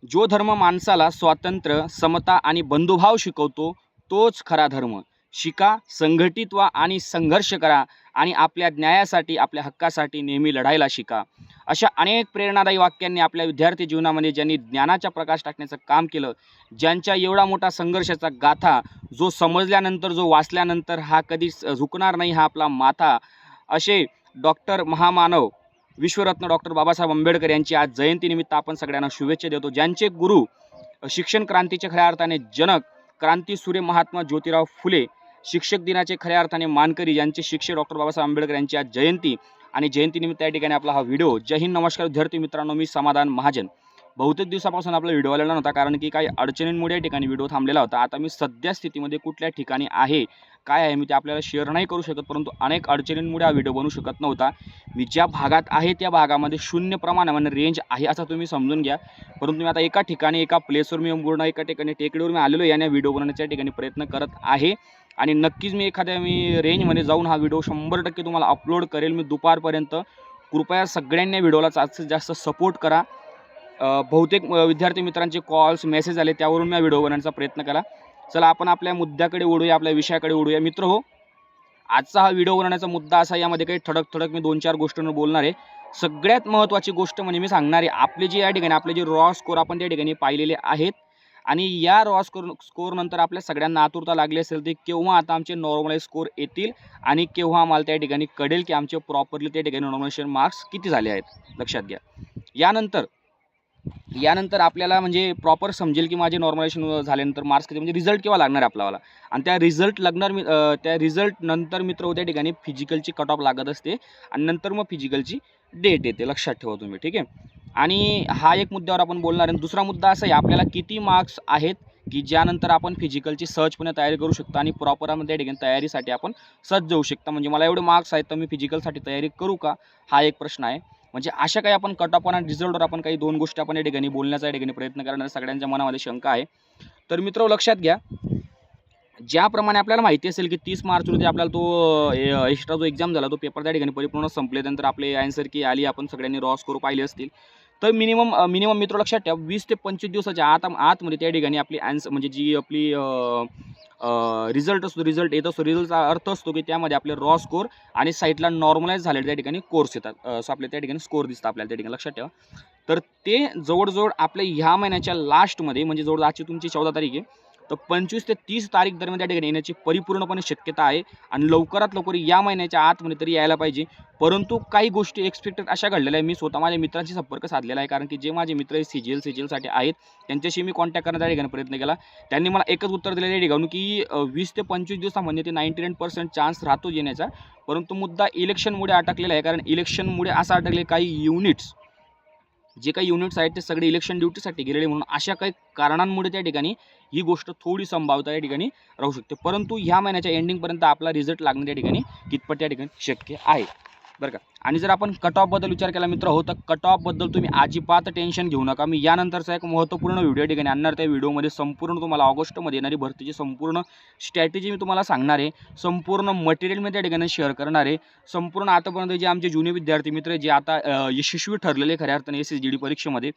जो धर्म माणसाला स्वातंत्र्य, समता आणि बंधुभाव शिकवतो तोच खरा धर्म. शिका, संघटित व्हा आणि संघर्ष करा आणि आपल्या न्यायासाठी, आपल्या हक्कासाठी नेहमी लढायला शिका. अशा अनेक प्रेरणादायी वाक्यांनी आपल्या विद्यार्थी जीवनामध्ये ज्यांनी ज्ञानाचा प्रकाश टाकण्याचं काम केलं, ज्यांच्या एवढा मोठा संघर्षाचा गाथा जो समजल्यानंतर, जो वाचल्यानंतर हा कधीच झुकणार नाही हा आपला माथा, असे डॉक्टर महामानव विश्वरत्न डॉक्टर बाबासाहेब आंबेडकर यांची आज जयंतीनिमित्त आपण सगळ्यांना शुभेच्छा देतो. ज्यांचे गुरु, शिक्षण क्रांतीचे खऱ्या अर्थाने जनक, क्रांतीसूर्य महात्मा ज्योतिराव फुले, शिक्षक दिनाचे खऱ्या अर्थाने मानकरी, यांचे शिक्षक डॉक्टर बाबासाहेब आंबेडकर यांची आज जयंती आणि जयंतीनिमित्त या ठिकाणी आपला हा व्हिडिओ. जय हिंद, नमस्कार विद्यार्थी मित्रांनो, मी समाधान महाजन. बहुतेक दिवसापासून आपला व्हिडिओ आलेला नव्हता कारण की काही अडचणींमुळे या ठिकाणी व्हिडिओ थांबलेला होता. आता मी सध्या स्थितीमध्ये कुठल्या ठिकाणी आहे, काय आहे, मी ते आपल्याला शेअर नाही करू शकत, परंतु अनेक अडचणींमुळे हा व्हिडिओ बनवू शकत नव्हता. मी ज्या भागात आहे त्या भागामध्ये शून्य प्रमाणामध्ये रेंज आहे असं तुम्ही समजून घ्या. परंतु मी आता एका ठिकाणी, एका प्लेसवर मी पूर्ण एका ठिकाणी टेकडीवर मी आलेलो याने व्हिडिओ बनवण्याच्या ठिकाणी प्रयत्न करत आहे आणि नक्कीच मी एखाद्या रेंजमध्ये जाऊन हा व्हिडिओ 100% तुम्हाला अपलोड करेल मी दुपारपर्यंत. कृपया सगळ्यांनी व्हिडिओला जास्तीत जास्त सपोर्ट करा. बहुतेक विद्यार्थी मित्रांचे कॉल्स, मेसेज आले, त्यावरून मी व्हिडिओ बनवण्याचा प्रयत्न केला. चला आपण आपल्या मुद्द्याकडे वळूया, आपल्या विषयाकडे वळूया. मित्र हो, आजचा हा व्हिडिओ बनवण्याचा मुद्दा असा, यामध्ये काही ठळक मी 2-4 गोष्टींवर बोलणार आहे. सगळ्यात महत्त्वाची गोष्ट म्हणजे मी सांगणार आहे, आपले जे या ठिकाणी आपले जे रॉ स्कोर आपण त्या ठिकाणी पाहिलेले आहेत आणि या रॉ स्कोर नंतर आपल्या सगळ्यांना आतुरता लागली असेल ते केव्हा आता आमचे नॉर्मलाइज स्कोर येतील आणि केव्हा आम्हाला त्या ठिकाणी कळेल की आमचे प्रॉपरली त्या ठिकाणी नॉर्मलायझेशन मार्क्स किती झाले आहेत. लक्षात घ्या. यानंतर आपल्याला म्हणजे प्रॉपर समजेल की माझे नॉर्मलायझेशन झाल्यानंतर मार्क्स किती, म्हणजे रिझल्ट केव्हा लागणार आहे आपल्याला. आणि त्या रिझल्ट नंतर मित्र त्या ठिकाणी फिजिकलची कट ऑफ लागत असते आणि नंतर मग फिजिकलची डेट येते. लक्षात ठेवा तुम्ही, ठीक आहे. आणि हा एक मुद्द्यावर आपण बोलणार आहे. दुसरा मुद्दा असा आहे, आपल्याला किती मार्क्स आहेत की ज्यानंतर आपण फिजिकलची सहजपणे तयारी करू शकतो आणि प्रॉपरमध्ये त्या ठिकाणी तयारीसाठी आपण सहज जाऊ शकता. म्हणजे मला एवढे मार्क्स आहेत तर मी फिजिकलसाठी तयारी करू का, हा एक प्रश्न आहे. म्हणजे अशा काही आपण कट ऑफ आणि रिझल्टवर आपण काही 2 गोष्टी आपण या ठिकाणी बोलण्याचा या ठिकाणी प्रयत्न करणार. सगळ्यांच्या मनामध्ये शंका आहे. तर मित्र लक्षात घ्या, ज्याप्रमाणे आपल्याला माहिती असेल की 30 मार्च रोजी आपल्याला तो एक्स्ट्रा जो एक्झाम झाला तो पेपर त्या ठिकाणी परिपूर्ण संपल्यानंतर आपले आन्सर की आली, आपण सगळ्यांनी रॉ स्कोर पाहिले असतील. तर मिनिमम मित्र लक्षात ठेवा 20 ते 25 दिवसाच्या आतमध्ये त्या ठिकाणी आपली आन्सर म्हणजे जी आपली रिझल्ट असतो, रिझल्ट येत असतो. रिझल्टचा अर्थ असतो की त्यामध्ये आपले रॉ स्कोर आणि साईटला नॉर्मलाइज झालेले त्या ठिकाणी कोर्स येतात. सो आपल्या त्या ठिकाणी स्कोर दिसतात आपल्याला त्या ठिकाणी. लक्षात ठेवा. तर ते जवळजवळ आपल्या ह्या महिन्याच्या लास्टमध्ये, म्हणजे जवळ आजची तुमची 14 तारीख आहे, तर 25 ते 30 तारीख दरम्यान त्या ठिकाणी येण्याची परिपूर्णपणे शक्यता आहे आणि लवकरात लवकर या महिन्याच्या आतमध्ये तरी यायला पाहिजे. परंतु काही गोष्टी एक्सपेक्टेड अशा घडलेल्या आहे. मी स्वतः माझ्या मित्रांशी संपर्क साधलेला आहे कारण की जे माझे मित्र सीजीएलसाठी आहेत त्यांच्याशी मी कॉन्टॅक्ट करण्याचा ठिकाणी प्रयत्न केला. त्यांनी मला एकच उत्तर दिलेलं आहे ठिकाणी की 20 ते 25 दिवसामध्ये ते 99% चान्स राहतो येण्याचा. परंतु मुद्दा इलेक्शनमुळे अटकलेला आहे. कारण इलेक्शनमुळे असं अटकले काही युनिट्स आहेत ते सगळे इलेक्शन ड्युटीसाठी गेलेले, म्हणून अशा काही कारणांमुळे त्या ठिकाणी ही गोष्ट थोडी संभाव्यता या ठिकाणी राहू शकते. परंतु ह्या महिन्याच्या एंडिंगपर्यंत आपला रिझल्ट लागणं त्या ठिकाणी कितपत त्या ठिकाणी शक्य आहे, बरं का. आणि जर आपण कट ऑफबद्दल विचार केला मित्र हो, तर कट ऑफबद्दल तुम्ही अजिबात टेन्शन घेऊ नका. मी यानंतरचा एक महत्त्वपूर्ण व्हिडिओ ठिकाणी आणणार. त्या व्हिडिओमध्ये संपूर्ण तुम्हाला ऑगस्टमध्ये येणारी भरतीची संपूर्ण स्ट्रॅटेजी मी तुम्हाला सांगणार आहे. संपूर्ण मटेरियल मी त्या ठिकाणी शेअर करणार आहे. संपूर्ण आतापर्यंत जे आमचे जुने विद्यार्थी मित्र जे आता यशस्वी ठरलेले खऱ्या अर्थाने SSGD परीक्षेमध्ये,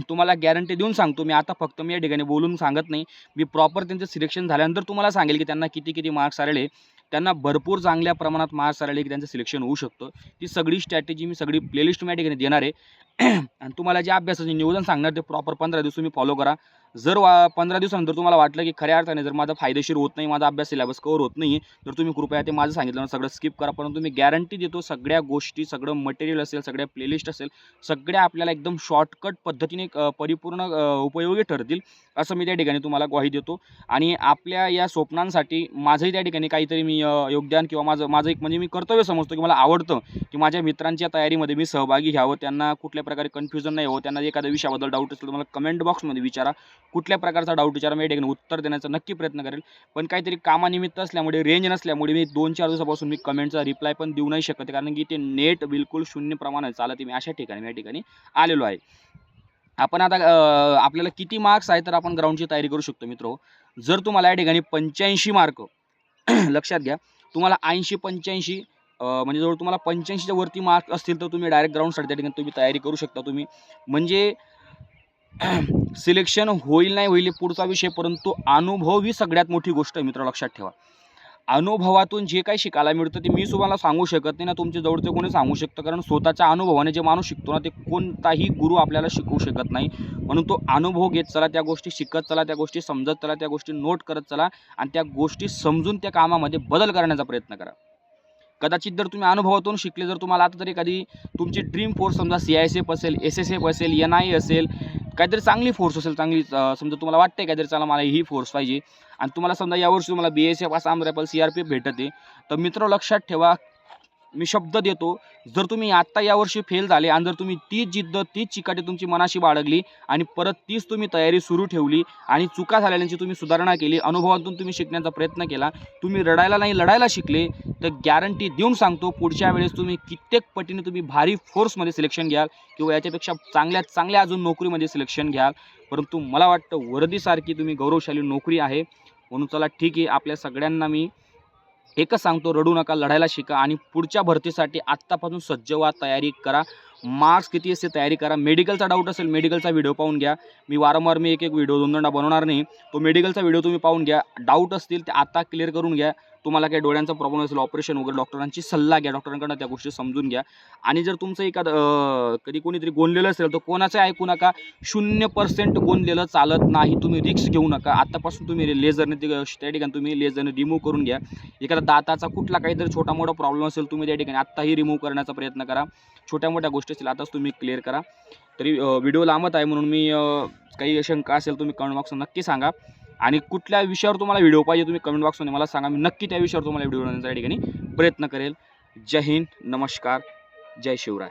तुम्हाला गॅरंटी देऊन सांगतो मी. आता फक्त मी या ठिकाणी बोलून सांगत नाही, मी प्रॉपर त्यांचं सिलेक्शन झाल्यानंतर तुम्हाला सांगेल की त्यांना किती मार्क्स आलेले. त्यांना भरपूर चांगल्या प्रमाणात मार्क्स आलेले की त्यांचं सिलेक्शन होऊ शकतं. ती सगळी स्ट्रॅटेजी मी, सगळी प्लेलिस्ट मी या ठिकाणी देणार आहे. आणि तुम्हाला जे अभ्यासाचे नियोजन सांगणार ते प्रॉपर 15 दिवस तुम्ही फॉलो करा. जर 15 दिवसानंतर तुम्हाला वाटलं की खऱ्या अर्थाने जर माझा फायदेशीर होत नाही, माझा अभ्यास सिलेबस कव्हर होत नाही, तर तुम्ही कृपया ते माझं सांगितलं सगळं स्किप करा. परंतु मी गॅरंटी देतो सगळ्या गोष्टी, सगळं मटेरियल असेल, सगळ्या प्लेलिस्ट असेल, सगळ्या आपल्याला एकदम शॉर्टकट पद्धतीने परिपूर्ण उपयोगी ठरतील असं मी त्या ठिकाणी तुम्हाला ग्वाही देतो. आणि आपल्या या स्वप्नांसाठी माझंही त्या ठिकाणी काहीतरी मी योगदान किंवा माझं एक म्हणजे मी कर्तव्य समजतो की मला आवडतं की माझ्या मित्रांच्या तयारीमध्ये मी सहभागी घ्यावं. त्यांना कुठल्या प्रकारे कन्फ्युजन नाही हो. त्यांना एखाद्या विषयाबद्दल डाऊट असेल तर मला कमेंट बॉक्समध्ये विचारा. कुठल्या प्रकारचा डाऊट विचारा, मी या ठिकाणी उत्तर देण्याचा नक्की प्रयत्न करेल. पण काहीतरी कामानिमित्त असल्यामुळे, रेंज नसल्यामुळे मी 2-4 दिवसापासून मी कमेंटचा रिप्लाय पण देऊ नाही शकत, कारण की ते नेट बिलकुल शून्य प्रमाणात चालत. मी अशा ठिकाणी या ठिकाणी आलेलो आहे. आपण आता आपल्याला किती मार्क्स आहे तर आपण ग्राउंडची तयारी करू शकतो मित्र. जर तुम्हाला या ठिकाणी 85 मार्क लक्षात घ्या, तुम्हाला 80-85 म्हणजे जवळ तुम्हाला 85च्या वरती मार्क्स असतील तर तुम्ही डायरेक्ट ग्राउंडसाठी त्या ठिकाणी तुम्ही तयारी करू शकता. तुम्ही म्हणजे सिलेक्शन होईल नाही होईल हे पुढचा विषय, परंतु अनुभव ही सगळ्यात मोठी गोष्ट आहे मित्र, लक्षात ठेवा. अनुभवातून जे काही शिकायला मिळतं ते मी तुम्हाला सांगू शकत नाही ना, तुमच्या जवळचं कोणी सांगू शकतं, कारण स्वतःच्या अनुभवाने जे माणूस शिकतो ना ते कोणताही गुरु आपल्याला शिकवू शकत नाही. म्हणून तो अनुभव घेत चला, त्या गोष्टी शिकत चला, त्या गोष्टी समजत चला, त्या गोष्टी नोट करत चला आणि त्या गोष्टी समजून त्या कामामध्ये बदल करण्याचा प्रयत्न करा. कदाचित जर तुम्ही अनुभवातून शिकले, जर तुम्हाला आता तरी एखादी तुमची ड्रीम फोर्स समजा CISF असेल, SSF असेल, NIA असेल, काहीतरी चांगली फोर्स असेल, चांगली समजा तुम्हाला वाटतंय काहीतरी चला मला ही फोर्स पाहिजे आणि तुम्हाला समजा यावर्षी तुम्हाला BSF, आसाम रायफल, CRPF भेटत आहे, तर मित्र लक्षात ठेवा, मी शब्द देतो, जर तुम्ही आत्ता यावर्षी फेल झाले आणि जर तुम्ही तीच जिद्द, तीच चिकाटी तुमची मनाशी बाळगली आणि परत तीच तुम्ही तयारी सुरू ठेवली आणि चुका झालेल्यांची तुम्ही सुधारणा केली, अनुभवातून तुम्ही शिकण्याचा प्रयत्न केला, तुम्ही रडायला नाही लढायला शिकले, तर गॅरंटी देऊन सांगतो पुढच्या वेळेस तुम्ही कित्येक पटीने तुम्ही भारी फोर्समध्ये सिलेक्शन घ्याल किंवा याच्यापेक्षा चांगल्यात चांगल्या अजून नोकरीमध्ये सिलेक्शन घ्याल. परंतु मला वाटतं वर्दीसारखी तुम्ही गौरवशाली नोकरी आहे, म्हणून चला ठीक आहे, आपल्या सगळ्यांना मी एकच सांगतो, रडू नका, लढायला शिका आणि पुढच्या भरतीसाठी आत्तापासून सज्ज व्हा, तयारी करा. मार्क्स किती असते तयारी करा. मेडिकलचा डाऊट असेल मेडिकलचा व्हिडिओ पाहून घ्या. मी वारंवार एक व्हिडिओ 2-2 बनवणार नाही, तो मेडिकलचा व्हिडिओ तुम्ही पाहून घ्या. डाऊट असतील ते आता क्लिअर करून घ्या. तुम्हाला काही डोळ्यांचा प्रॉब्लेम असेल, ऑपरेशन वगैरे, डॉक्टरांची सल्ला घ्या, डॉक्टरांकडनं त्या गोष्टी समजून घ्या. आणि जर तुमचं एखादं कधी कोणीतरी गोंदलेलं असेल तर कोणाचं ऐकू नका. 0% गोंदलेलं चालत नाही. तुम्ही रिस्क घेऊ नका. आत्तापासून तुम्ही लेझरने त्या ठिकाणी तुम्ही लेझरने रिमूव्ह करून घ्या. एखादा दाताचा कुठला काहीतरी छोटा मोठा प्रॉब्लेम असेल तुम्ही त्या ठिकाणी आत्ताही रिमूव्ह करण्याचा प्रयत्न करा. छोट्या मोठ्या गोष्टी असतील आताच तुम्ही क्लिअर करा. तरी व्हिडिओ लांबत आहे म्हणून मी काही शंका असेल तुम्ही कमेंट बॉक्समध्ये नक्की सांगा आणि कुठल्या विषयावर तुम्हाला व्हिडिओ पाहिजे तुम्ही कमेंट बॉक्समध्ये मला सांगा. मी नक्की त्या विषयावर तुम्हाला व्हिडिओ बनवण्याचा या ठिकाणी प्रयत्न करेल. जय हिंद, नमस्कार, जय शिवराय.